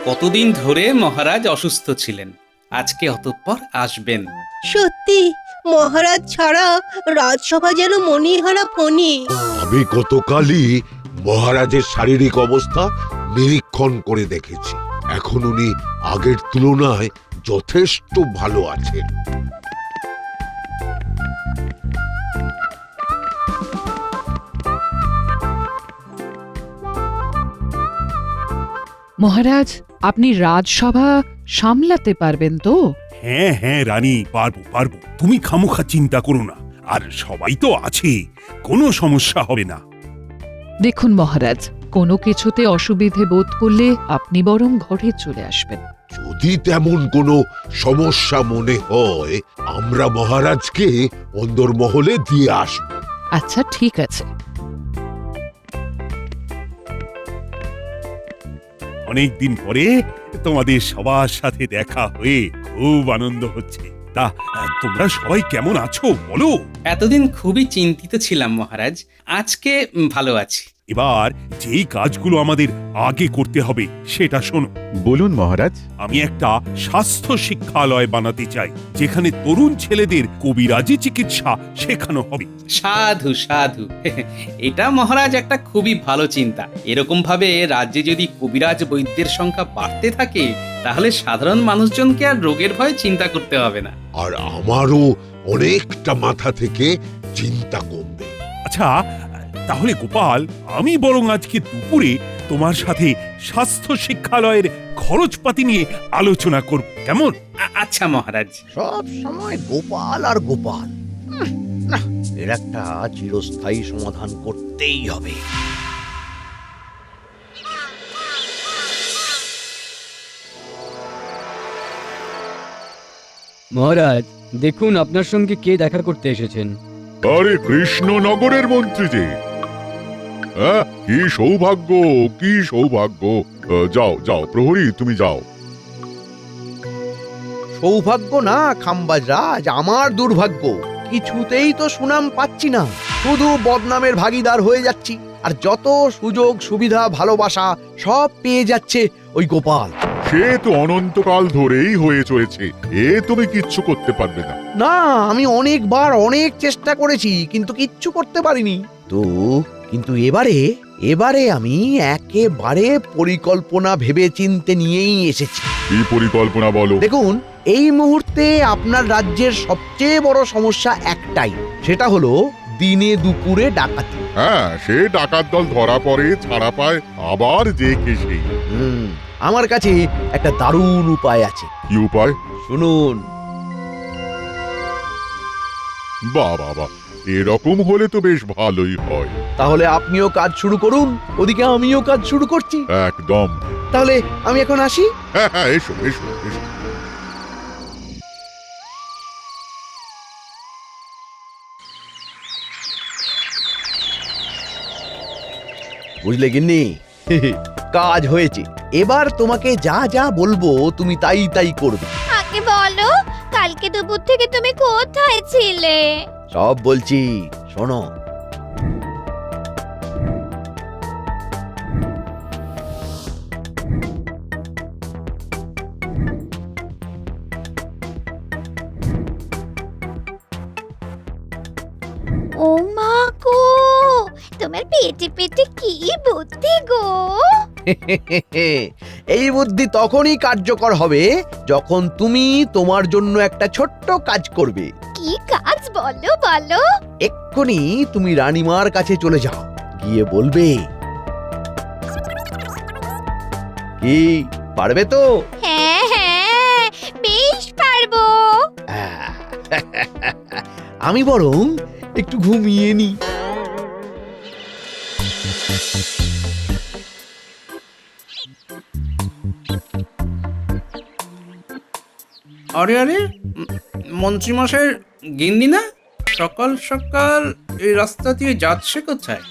কতদিন ধরে মহারাজ অসুস্থ ছিলেন, আজকে অতঃপর আসবেন। সত্যি মহারাজ ছাড়া রাজসভা যেন মণিহারা ফণি। আমি গতকালই মহারাজের শারীরিক অবস্থা নিরীক্ষণ করে দেখেছি। এখন উনি আগের তুলনায় যথেষ্ট ভালো আছেন। মহারাজ, আপনি রাজসভা সামলাতে পারবেন তো? হ্যাঁ হ্যাঁ রানী, পারবো পারবো, তুমি খামোখা চিন্তা করো না। আর সবাই তো আছে, কোনো সমস্যা হবে না। দেখুন মহারাজ, কোনো কিছুতে অসুবিধে বোধ করলে আপনি বরং ঘরে চলে আসবেন। যদি তেমন কোনো সমস্যা মনে হয়, আমরা মহারাজকে অন্দরমহলে দিয়ে আসব। আচ্ছা ঠিক আছে। অনেকদিন পরে তোমাদের সবার সাথে দেখা হয়ে খুব আনন্দ হচ্ছে। তা তোমরা সবাই কেমন আছো বলো? এতদিন খুবই চিন্তিত ছিলাম মহারাজ, আজকে ভালো আছি। এবার যেই কাজগুলো আমাদের আগে করতে হবে সেটা শোনো। বলুন মহারাজ। আমি একটা স্বাস্থ্য শিক্ষালয় বানাতে চাই, যেখানে তরুণ ছেলেদের কবিরাজি চিকিৎসা শেখানো হবে। সাধু সাধু এটা মহারাজ একটা খুবই ভালো চিন্তা। এরকম ভাবে রাজ্যে যদি কবিরাজ বৈদ্যের সংখ্যা বাড়তে থাকে, তাহলে সাধারণ মানুষজনকে আর রোগের ভয়ে চিন্তা করতে হবে না। আর আমারও অনেকটা মাথা থেকে চিন্তা কমবে। আচ্ছা তাহলে গোপাল, আমি বরং আজকে দুপুরে তোমার সাথে স্বাস্থ্য শিক্ষালয়ের খরচপাতি নিয়ে আলোচনা করব, কেমন? আচ্ছা মহারাজ। সব সময় গোপাল আর গোপাল, না, এর একটা চিরস্থায়ী সমাধান করতেই হবে। মহারাজ, দেখুন আপনার সঙ্গে কে দেখা করতে এসেছেন। আরে কৃষ্ণনগরের মন্ত্রী যে। কি সৌভাগ্য, কি সৌভাগ্য। যাও যাও প্রহরী, তুমি যাও। সৌভাগ্য না খাম্বাজ রাজ, আমার দুর্ভাগ্য। কিছুতেই তো সুনাম পাচ্ছি না, শুধু বদনামের ভাগীদার হয়ে যাচ্ছি। আর যত সুযোগ সুবিধা ভালোবাসা সব পেয়ে যাচ্ছে ওই গোপাল। সে তো অনন্তকাল ধরেই হয়ে চলেছে, এ তুমি কিচ্ছু করতে পারবে না। না, আমি অনেকবার অনেক চেষ্টা করেছি, কিন্তু কিচ্ছু করতে পারিনি। কিন্তু এবারে আমি একেবারে পরিকল্পনা ভেবে চিন্তে নিয়েই এসেছি। কি পরিকল্পনা বলো? দেখুন, এই মুহূর্তে আপনার রাজ্যের সবচেয়ে বড় সমস্যা একটাই, সেটা হলো দিনে দুপুরে ডাকাতি। হ্যাঁ, সে ডাকাত দল ধরা পড়ে, ছাড়া পায়, আবার যে কে সেই। আমার কাছে একটা দারুণ উপায় আছে। কি উপায়? শুনুন। বাহ বাহ বাহ, এরকম হলে তো বেশ ভালোই হয়। তাহলে আপনিও কাজ শুরু করুন, ওদিকে আমিও কাজ শুরু করছি। একদম। তাহলে আমি এখন আসি। হ্যাঁ হ্যাঁ, এসো এসো এসো। বুঝলে গিন্নি, কাজ হয়েছে। এবার তোমাকে যা যা বলবো তুমি তাই তাই করবে। আগে বলো, কালকে দুপুর থেকে তুমি কোথায় ছিলে? সব বলছি, শোনো। ও মা গো, তোমার পেটে পেটে কি বুদ্ধি গো! এই বুদ্ধি তখনই কার্যকর হবে যখন তুমি তোমার জন্য একটা ছোট্ট কাজ করবে। কি কাজ বলো বলো? এক্ষুনি তুমি রানীমার কাছে চলে যাও, গিয়ে বলবে। কি, পারবে তো? হ্যাঁ হ্যাঁ, বেশ পারবো। আমি বরং একটু ঘুমিয়ে নি। আরে আরে, মন্ত্রীমশাইয়ের গিন্নি না? সকাল সকাল এই রাস্তা দিয়ে যাচ্ছে কোথায়?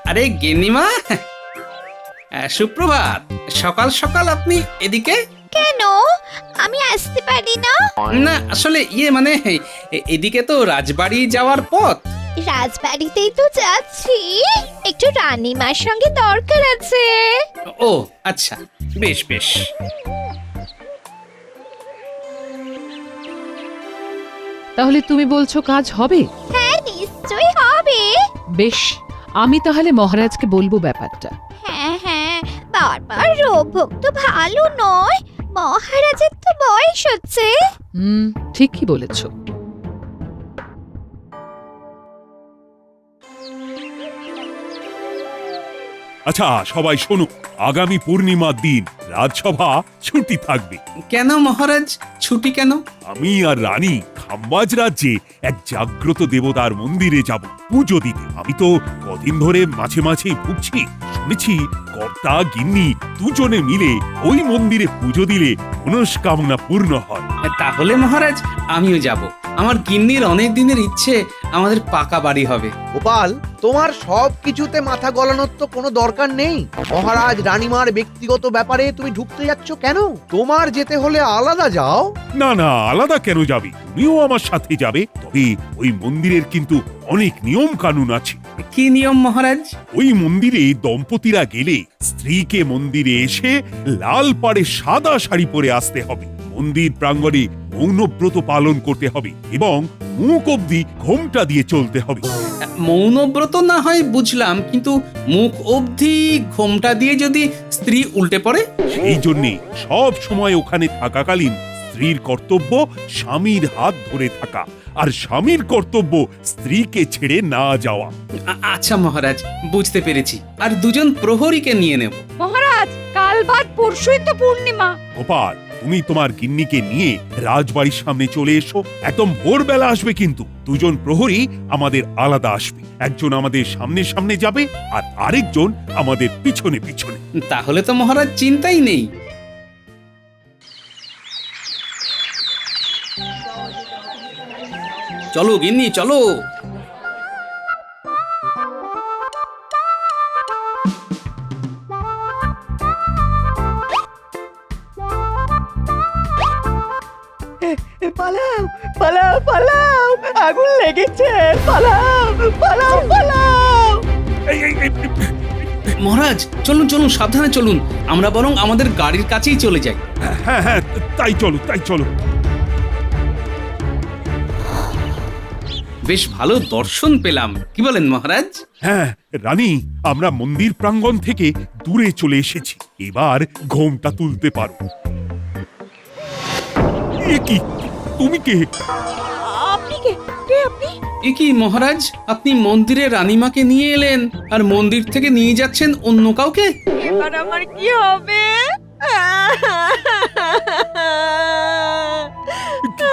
আরে গিন্নিমা, সুপ্রভাত। সকাল সকাল আপনি এদিকে কেন? আমি আসতে পারি না? না আসলে মানে এদিকে তো রাজবাড়ি যাওয়ার পথ। রাজবাড়িতেই তো যাচ্ছি, একটু রানীমার সঙ্গে দরকার আছে। ও আচ্ছা, বেশ বেশ। তাহলে তুমি বলছো কাজ হবে? হ্যাঁ নিশ্চয়ই হবে। বেশ, আমি তাহলে মহারাজকে বলবো ব্যাপারটা। হ্যাঁ হ্যাঁ, বারবার রোগ ভোগ তো ভালো নয়, মহারাজের তো বয়স হচ্ছে। ঠিকই বলেছো। আচ্ছা সবাই শোনো, আগামী পূর্ণিমার দিন রাজসভা ছুটি থাকবে। কেন মহারাজ, ছুটি কেন? আমি আর রানী খাম্বাজ রাজ্যে এক জাগ্রত দেবতার মন্দিরে যাব পুজো দিতে। আমি তো কদিন ধরে মাঝে মাঝে ভুগছি। শুনেছি কর্তা গিন্নি দুজনে মিলে ওই মন্দিরে পুজো দিলে মনস্কামনা পূর্ণ হয়। তাহলে মহারাজ আমিও যাব। আমার গিন্নির অনেক দিনের ইচ্ছে আমাদের পাকা বাড়ি হবে। গোপাল, তোমার সব কিছুতে মাথা গলানোর তো কোনো দরকার নেই। মহারাজ রানীমার ব্যক্তিগত ব্যাপারে তুমি ঢুকতে যাচ্ছ কেন? তোমার যেতে হলে আলাদা যাও। না না, আলাদা কেন যাবে? তুমিও আমার সাথে যাবে। তবে ওই মন্দিরের কিন্তু অনেক নিয়ম কানুন আছে। কি নিয়ম মহারাজ? ওই মন্দিরে দম্পতিরা গেলে স্ত্রীকে মন্দিরে এসে লাল পাড়ে সাদা শাড়ি পরে আসতে হবে। মন্দির প্রাঙ্গণে মৌনব্রত পালন করতে হবে এবং মুখ অবধি ঘোমটা দিয়ে চলতে হবে। মৌনব্রত না হয় বুঝলাম, কিন্তু মুখ অবধি ঘোমটা দিয়ে যদি স্ত্রী উল্টে পড়ে? সেই জন্যে সব সময় ওখানে থাকাকালীন স্ত্রীর কর্তব্য স্বামীর হাত ধরে থাকা, আর স্বামীর কর্তব্য স্ত্রীকে ছেড়ে না যাওয়া। আচ্ছা মহারাজ, বুঝতে পেরেছি। আর দুজন প্রহরীকে নিয়ে নেব। মহারাজ, কাল বাদ পরশুই তো পূর্ণিমা। গোপাল, তুমি তোমার গিন্নিকে নিয়ে রাজবাড়ির সামনে চলে এসো। একদম ভোরবেলা আসবে, কিন্তু দুজন প্রহরী আমাদের আলাদা আসবে। একজন আমাদের সামনে সামনে যাবে আর আরেকজন আমাদের পিছনে পিছনে। তাহলে তো মহারাজ চিন্তাই নেই। চলো গিন্নি, চলো। পালাও পালাও পালাও, আগুন লেগেছে, পালাও পালাও পালাও। এই, এই, এই, মহারাজ চলুন চলুন, সাবধানে চলুন। আমরা বরং আমাদের গাড়ির কাছেই চলে যাই। হ্যাঁ হ্যাঁ, তাই চলো তাই চলো। বেশ ভালো দর্শন পেলাম, কি বলেন মহারাজ? হ্যাঁ রানী, আমরা মন্দির প্রাঙ্গণ থেকে দূরে চলে এসেছি। এবার ঘোমটা তুলতে পারো। এ কি, তুমি কে? আপনি কে? কে আপনি? এ কি মহারাজ, আপনি মন্দিরে রানীমাকে নিয়ে এলেন আর মন্দির থেকে নিয়ে যাচ্ছেন অন্য কাউকে? এবার আমার কি হবে?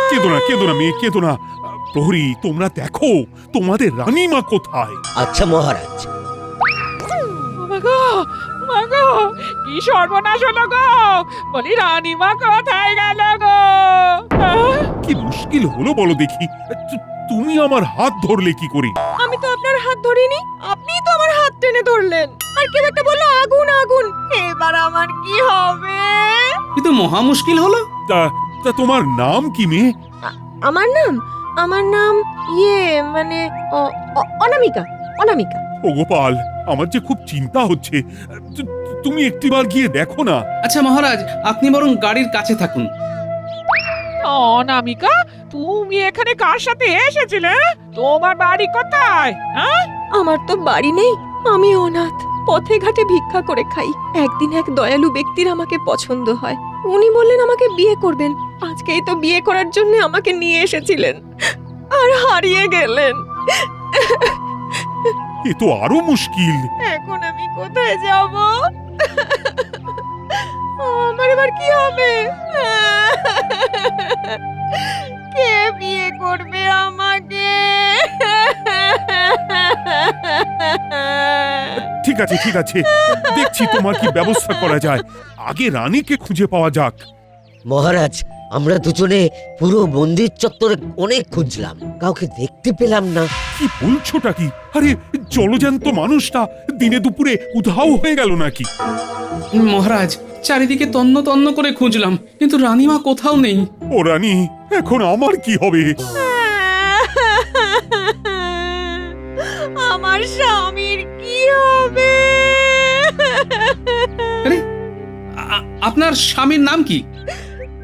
কেঁদো না কেঁদো না মেয়ে, কেঁদো না। প্রহরী, তোমরা দেখো তোমাদের রানীমা কোথায়। আচ্ছা মহারাজ। মাগো, মাগো, কি সর্বনাশ হলো গো! বলি রানীমা কোথায় গেল গো? কি মুশকিল হলো বলো দেখি। তুমি আমার হাত ধরলে কি করে? আমি তো আপনার হাত ধরিনি, আপনিই তো আমার হাত টেনে ধরলেন। আর কেউ একটা বললো আগুন আগুন। এবার আমার কি হবে? কিন্তু মহা মুশকিল হলো। তা তা তোমার নাম কি মেয়ে? আমার নাম মানে অনামিকা। অনামিকা। ও গোপাল, আমার যে খুব চিন্তা হচ্ছে। তুমি একটিবার গিয়ে দেখো না। আচ্ছা মহারাজ, আপনি বরং গাড়ির কাছে থাকুন। অনামিকা, তুমি এখানে কার সাথে এসেছিলে? তোমার বাড়ি কোথায়? আমার তো বাড়ি নেই, আমি অনাথ। পথে ঘাটে ভিক্ষা করে খাই। একদিন এক দয়ালু ব্যক্তির আমাকে পছন্দ হয়। উনি বললেন আমাকে বিয়ে করবেন। আজকেই তো বিয়ে করার জন্য আমাকে নিয়ে এসেছিলেন, আর হারিয়ে গেলেন। এ তো আরো মুশকিল। এখন আমি কোথায় যাব? আমার এবার কি হবে? কে বিয়ে করবে আমাকে? ঠিক আছে ঠিক আছে, দেখছি তোমার কি ব্যবস্থা করা যায়। আগে রানীকে খুঁজে পাওয়া যাক। মহারাজ, আমরা দুজনে পুরো মন্দির চত্বরে অনেক খুঁজলাম, কাউকে দেখতে পেলাম না। কি বলছোটা কি? আরে জলজ্যান্ত মানুষটা দিনে দুপুরে উধাও হয়ে গেল নাকি? মহারাজ, চারিদিকে তন্ন তন্ন করে খুঁজলাম, কিন্তু রানীমা কোথাও নেই। ও রানী, এখন আমার কি হবে? আমার স্বামীর কি হবে? আরে আপনার স্বামীর নাম কি?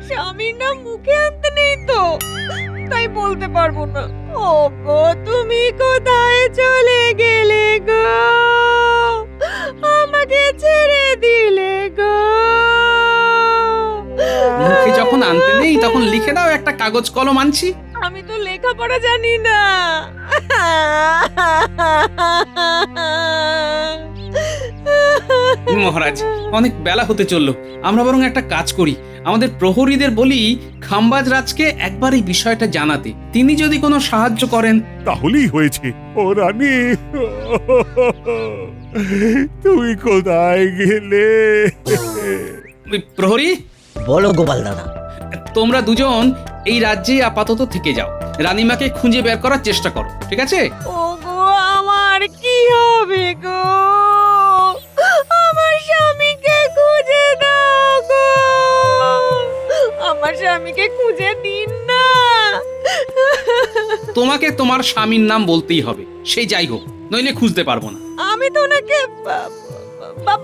স্বামীর নাম মুখে আনতে নেই তো, তাই বলতে পারবো না। ও গো, তুমি কোথায় চলে গেলে গো? আমাকে ছেড়ে দিলে গো। মুখে যখন আনতে নেই তখন লিখে দাও, একটা কাগজ কলম আনছি। আমি তো লেখাপড়া জানি না। মহারাজ, অনেক বেলা হতে চললো, আমরা বরং একটা কাজ করি, আমাদের প্রহরীদের বলি খাম্বাজ রাজকে একবার এই বিষয়টা জানাতে। তিনি যদি কোনো সাহায্য করেন। তাহলেই হয়েছে। ও রানী, তুমি কোথায় গেলে? ওই প্রহরী, বলো গোপাল দাদা। তোমরা দুজন এই রাজ্যেই আপাতত থেকে যাও, রানীমাকে খুঁজে বের করার চেষ্টা করো, ঠিক আছে? ও গো, আমার কি হবে গো? আমার স্বামীকে খুঁজে দাও গো। আমার স্বামীকে খুঁজে দিন না। তোমাকে তোমার স্বামীর নাম বলতেই হবে, সেই যাই হোক, নইলে খুঁজতে পারবো না। আমি তো ওনাকে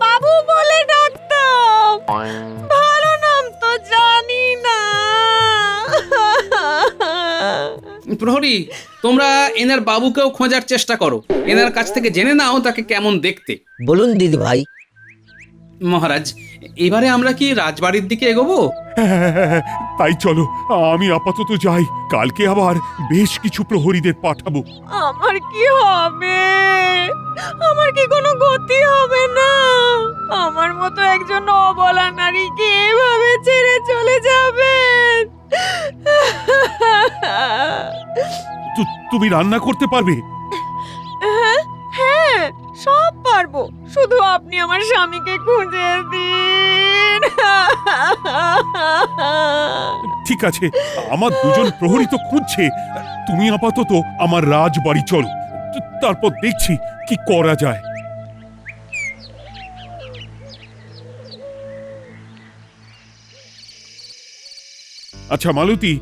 বাবু বলে ডাকতাম, ভালো নাম তো জানি না। প্রহরী, তোমরা এনার বাবুকেও খোঁজার চেষ্টা করো, এনার কাছ থেকে জেনে নাও তাকে কেমন দেখতে। বলুন দিদি ভাই। মহারাজ, এবারে আমরা কি রাজবাড়ির দিকে এগোবো? তাই চলো, আমি আপাতত যাই, কালকে আবার বেশ কিছু প্রহরীদের পাঠাবো। আমার কি হবে? আমার কি কোনো গতি হবে না? আমার মতো একজন অবলা নারীকে এভাবে ছেড়ে চলে যাবেন? তুমি রান্না করতে পারবে? হ্যাঁ, সব পারবো, শুধু আপনি আমার স্বামীকে খুঁজে দিন। ঠিক আছে, আমার দুজন প্রহরী তো খুঁজছে, তুমি আপাতত আমার রাজবাড়ি চলো, তারপর দেখছি কি করা যায়। আচ্ছা মালতী,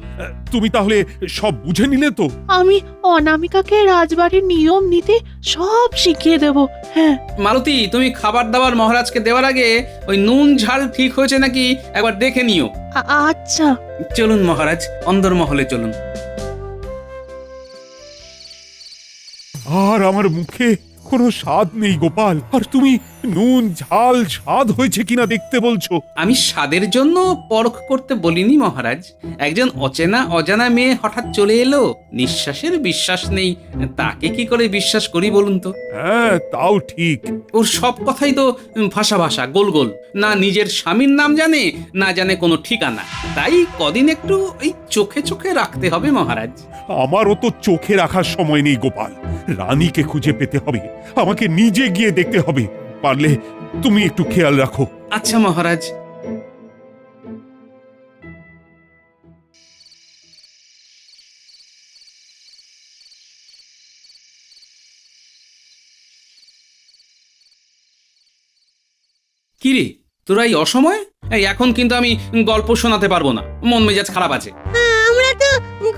তুমি তাহলে সব বুঝে নিলে তো? আমি অনামিকাকে রাজবাড়ির নিয়ম নীতি সব শিখিয়ে দেব। হ্যাঁ। মালতী, তুমি খাবার দাবার মহারাজকে দেওয়ার আগে ওই নুন ঝাল ঠিক হয়েছে নাকি একবার দেখে নিও। আচ্ছা। চলুন মহারাজ, অন্দরমহলে চলুন। আর আমার মুখে কোনো স্বাদ নেই গোপাল, আর তুমি নুন ঝাল স্বাদ হয়েছে কিনা দেখতে বলছো? আমি স্বাদের জন্য পরখ করতে বলিনি মহারাজ, একজন অচেনা অজানা মেয়ে হঠাৎ চলে এলো, নিঃশ্বাসের বিশ্বাস নেই, তাকে কি করে বিশ্বাস করি বলুন তো? হ্যাঁ, তাও ঠিক। ওর সব কথাই তো ভাষা ভাষা, গোল গোল, না নিজের স্বামীর নাম জানে, না জানে কোনো ঠিকানা। তাই কদিন একটু এই চোখে চোখে রাখতে হবে মহারাজ। আমারও তো চোখে রাখার সময় নেই গোপাল, রানীকে খুঁজে পেতে হবে, আমাকে নিজে গিয়ে দেখতে হবে, পারলে তুমি একটু খেয়াল রাখো। আচ্ছা মহারাজ। কিরে, তোরা এই অসময়ে? এই এখন কিন্তু আমি গল্প শোনাতে পারবো না, মন মেজাজ খারাপ আছে। আমরা তো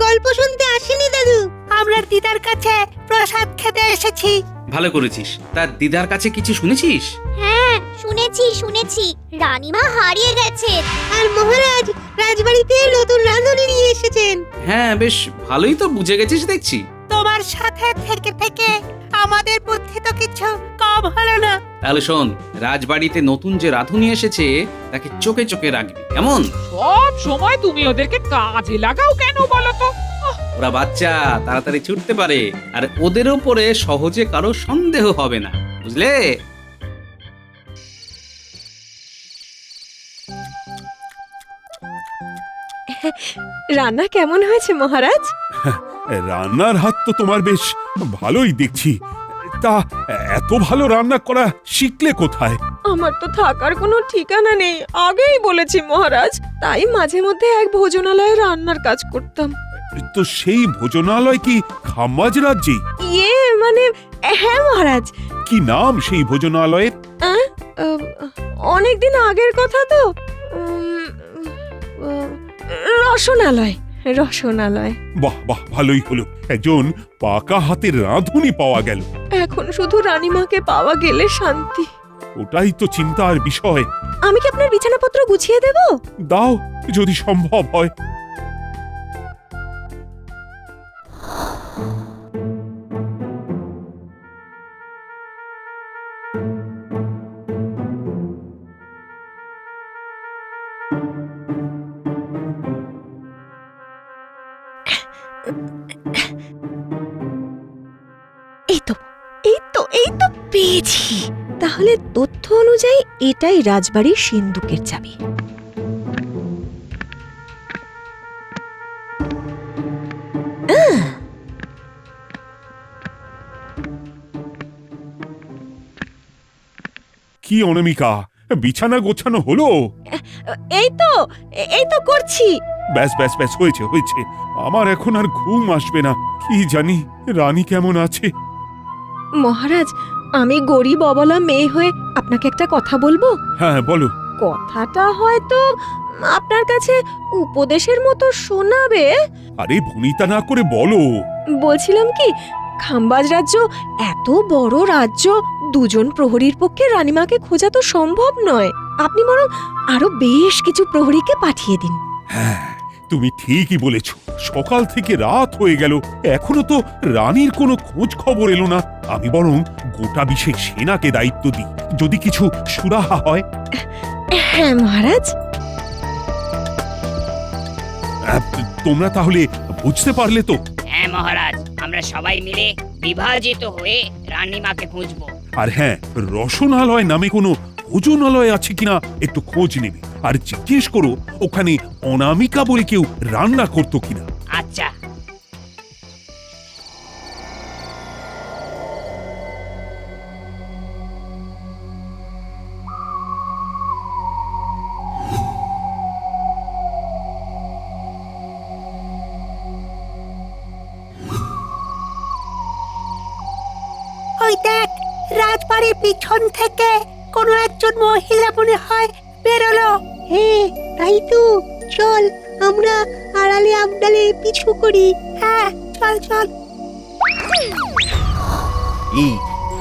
গল্প শুনতে আসিনি দাদু, আমরা দিদার কাছে প্রসাদ খেতে এসেছি। ভালো করেছিস। তার দিদার কাছে কিছু শুনেছিস? হ্যাঁ, শুনেছি রানীমা হারিয়ে গেছেন। আর মহারাজ রাজবাড়িতে নতুন রাঁধুনি নিয়ে এসেছেন। হ্যাঁ, বেশ ভালোই তো বুঝে গেছিস দেখছি। তোমার সাথে থেকে থেকে আমাদের বুদ্ধি তো কিছু কম হলো না। তাহলে শোন, রাজবাড়িতে নতুন যে রাঁধুনি এসেছে তাকে চোখে চোখে রাখবি, কেমন? সব সময় তুমি ওদেরকে কাজে লাগাও কেন বলো তো? ওরা বাচ্চা, তাড়াতাড়ি ছুটতে পারে, আর ওদের উপরে সহজে কারো সন্দেহ হবে না, বুঝলে? রান্না কেমন হয়েছে মহারাজ? রান্নার হাত তো তোমার বেশ ভালোই দেখছি, তা এত ভালো রান্না করা শিখলে কোথায়? আমার তো থাকার কোনো ঠিকানা নেই, আগেই বলেছি মহারাজ, তাই মাঝে মধ্যে এক ভোজনালয়ে রান্নার কাজ করতাম। তো সেই ভোজনালয় কি খাম্বাজ রাজ্যে? মানে হ্যাঁ মহারাজ। কি নাম সেই ভোজনালয়ের? অনেকদিন আগের কথা তো, রসনালয়। বাহ বাহ, ভালোই হলো, একজন পাকা হাতের রাঁধুনি পাওয়া গেল। এখন শুধু রানীমাকে পাওয়া গেলে শান্তি। ওটাই তো চিন্তার বিষয়। আমি কি আপনার বিছানাপত্র গুছিয়ে দেব? দাও যদি সম্ভব হয়। এই তো পেয়েছি। তাহলে তথ্য অনুযায়ী এটাই রাজবাড়ির সিন্দুকের চাবি। কি অনামিকা, বিছানা গোছানো হলো? এই তো করছি। ব্যাস ব্যাস ব্যাস, হয়েছে হয়েছে। আমার এখন আর ঘুম আসবে না। কি জানি রানী কেমন আছে। মহারাজ, আমি গরিব অবলা মেয়ে হয়ে আপনাকে একটা কথা বলবো। হ্যাঁ বলো। কথাটা হয়তো আপনার কাছে উপদেশের মতো শোনাবে। আরে ভনিতা না করে বলো। বলছিলাম কি, খাম্বাজ রাজ্য এত বড় রাজ্য, দুজন প্রহরীর পক্ষে রানীমাকে খোঁজা তো সম্ভব নয়। আপনি বরং আরো বেশ কিছু প্রহরীকে পাঠিয়ে দিন। হ্যাঁ তুমি ঠিকই বলেছ। সকাল থেকে রাত হয়ে গেল, এখনো তো রানীর কোনো খোঁজ খবর এলো না। আমি বরং গোটা বিশেক সেনাকে দায়িত্ব দিই, যদি কিছু সুরাহা হয়। হ্যাঁ মহারাজ। তোমরা তাহলে বুঝতে পারলে তো? হ্যাঁ মহারাজ, আমরা সবাই মিলে বিভাজিত হয়ে রানীমাকে খুঁজবো। আর হ্যাঁ, রসনালয় নামে কোনো ভোজনালয় আছে কিনা একটু খোঁজ নেবে, আর জিজ্ঞেস করো ওখানে অনামিকা বলে কেউ রান্না করতো কিনা। আচ্ছা। ওই দেখ, রাজবাড়ির পিছন থেকে কোনো একজন মহিলা মনে হয় বেরোলো। হ্যাঁ তাই তো, চল আমরা আড়ালে আমডালে পিছু করি। হ্যাঁ চল চল। কি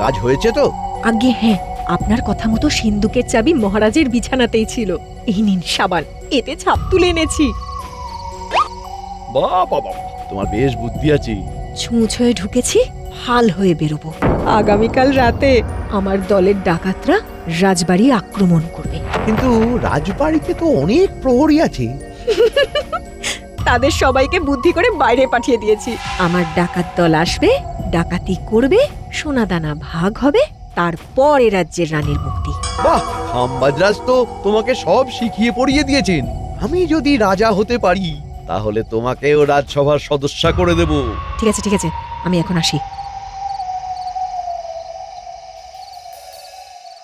কাজ হয়েছে তো? আগে হ্যাঁ, আপনার কথা মতো সিন্দুকের চাবি মহারাজের বিছানাতেই ছিল। এই নিন সাবান, এতে ছাপ তুলে এনেছি। বাহ বাবা, তোমার বেশ বুদ্ধি আছে। ছুঁচ হয়ে ঢুকেছি, হাল হয়ে বেরোবো। আগামীকাল রাতে আমার দলের ডাকাতরা রাজবাড়ি আক্রমণ করবে। কিন্তু রাজবাড়িতে তো অনেক প্রহরী আছে। তাদের সবাইকে বুদ্ধি করে বাইরে পাঠিয়ে দিয়েছি। আমার ডাকাত দল আসবে, ডাকাতি করবে, সোনাদানা ভাগ হবে, তারপর এ রাজ্যের রানীর মুক্তি। বাহ, খাম্বাজরাজ তো তোমাকে সব শিখিয়ে পড়িয়ে দিয়েছেন। আমি যদি রাজা হতে পারি তাহলে তোমাকেও রাজসভার সদস্যা করে দেব। ঠিক আছে ঠিক আছে, আমি এখন আসি।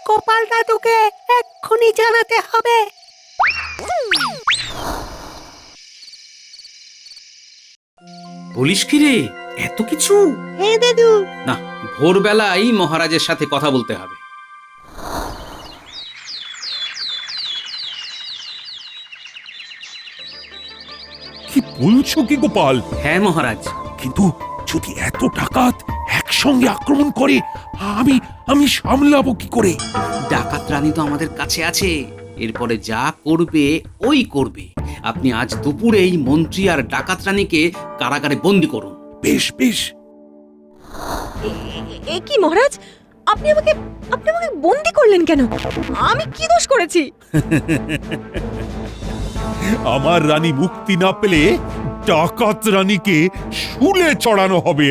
গোপাল দাদুকে এক্ষুনি জানাতে হবে। বলিস কি রে, এত কিছু? হ্যাঁ দাদু। না, ভোরবেলায় মহারাজের সাথে কথা বলতে হবে। কি বলছো কি গোপাল? হ্যাঁ মহারাজ। কিন্তু যদি এত ডাকাত একসঙ্গে আক্রমণ করে, আমি আমি সামলাবো কি করে? ডাকাত রানী তো আমাদের কাছে আছে, এরপরে যা করবে ওই করবে। আপনি আজ দুপুরেই মন্ত্রী আর ডাকাত রানীকে কারাগারে বন্দি করুন। বেশ বেশ। এ কি মহারাজ, আপনি আমাকে বন্দি করলেন কেন? আমি কি দোষ করেছি? আমার রানী মুক্তি না পেলে ডাকাত রানীকে শুলে চড়ানো হবে।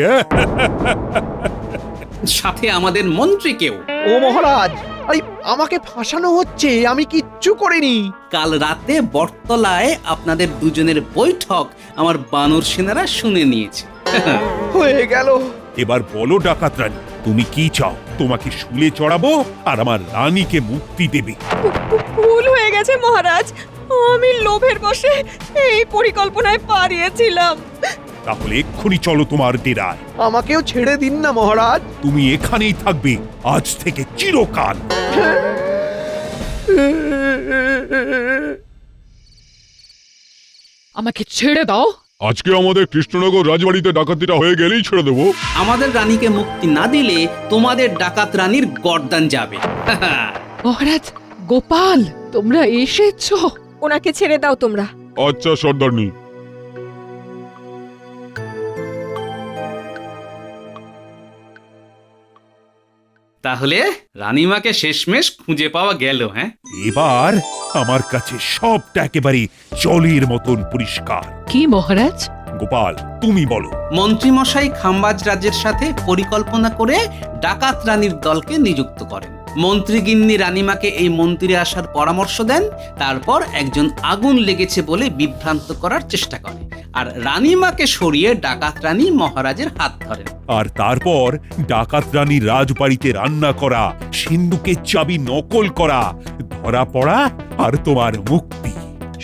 সাথে আমাদের মন্ত্রীকেও। ও মহারাজ, আরে আমাকে ফাঁসানো হচ্ছে, আমি কিচ্ছু করিনি। কাল রাতে বটতলায় আপনাদের দুজনের বৈঠক আমার বানর সেনারা শুনে নিয়েছে। হয়ে গেল। এবার বলো ডাকাত রানী, তুমি কি চাও? তোমাকে শুলে চড়াবো আর আমার রানীকে মুক্তি দেবে? ভুল হয়ে গেছে মহারাজ, আমি লোভের বশে এই পরিকল্পনায় পা দিয়েছিলাম। তাহলে এক্ষুনি চলো তোমার ডেরায়। আমাকেও ছেড়ে দিন না মহারাজ। তুমি এখানেই থাকবে আজ থেকে চিরকাল। আমাকে ছেড়ে দাও। আজকে আমাদের কৃষ্ণনগর রাজবাড়িতে ডাকাতিটা হয়ে গেলেই ছেড়ে দেবো। আমাদের রানীকে মুক্তি না দিলে তোমাদের ডাকাত রানীর গর্দান যাবে। মহারাজ, গোপাল, তোমরা এসেছো? ওনাকে ছেড়ে দাও তোমরা। আচ্ছা সর্দারনি। তাহলে রানীমাকে শেষমেশ খুঁজে পাওয়া গেল। হ্যাঁ, এবার আমার কাছে সবটা একেবারে জলের মতন পরিষ্কার। কি মহারাজ? গোপাল, তুমি বলো। মন্ত্রীমশাই খাম্বাজ রাজ্যের সাথে পরিকল্পনা করে ডাকাত রানীর দলকে নিযুক্ত করেন। মন্ত্রীগিন্নি রানীমাকে এই মন্দিরে আসার পরামর্শ দেন, তারপর একজন আগুন লেগেছে বলে বিভ্রান্ত করার চেষ্টা করে, আর রানীমাকে সরিয়ে ডাকাত রানী মহারাজের হাত ধরেন। আর তারপর ডাকাত রানীর রাজবাড়িতে রান্না করা, সিন্ধুকের চাবি নকল করা, ধরা পড়া আর তোমার মুক্তি।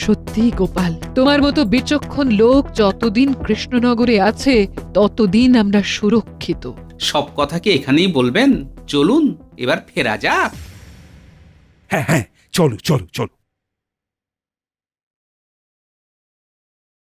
সত্যি গোপাল, তোমার মতো বিচক্ষণ লোক যতদিন কৃষ্ণনগরে আছে ততদিন আমরা সুরক্ষিত। সব কথা কি এখানেই বলবেন? চলুন এবার ফেরা যাক। হ্যাঁ হ্যাঁ, চলো চলো চলো।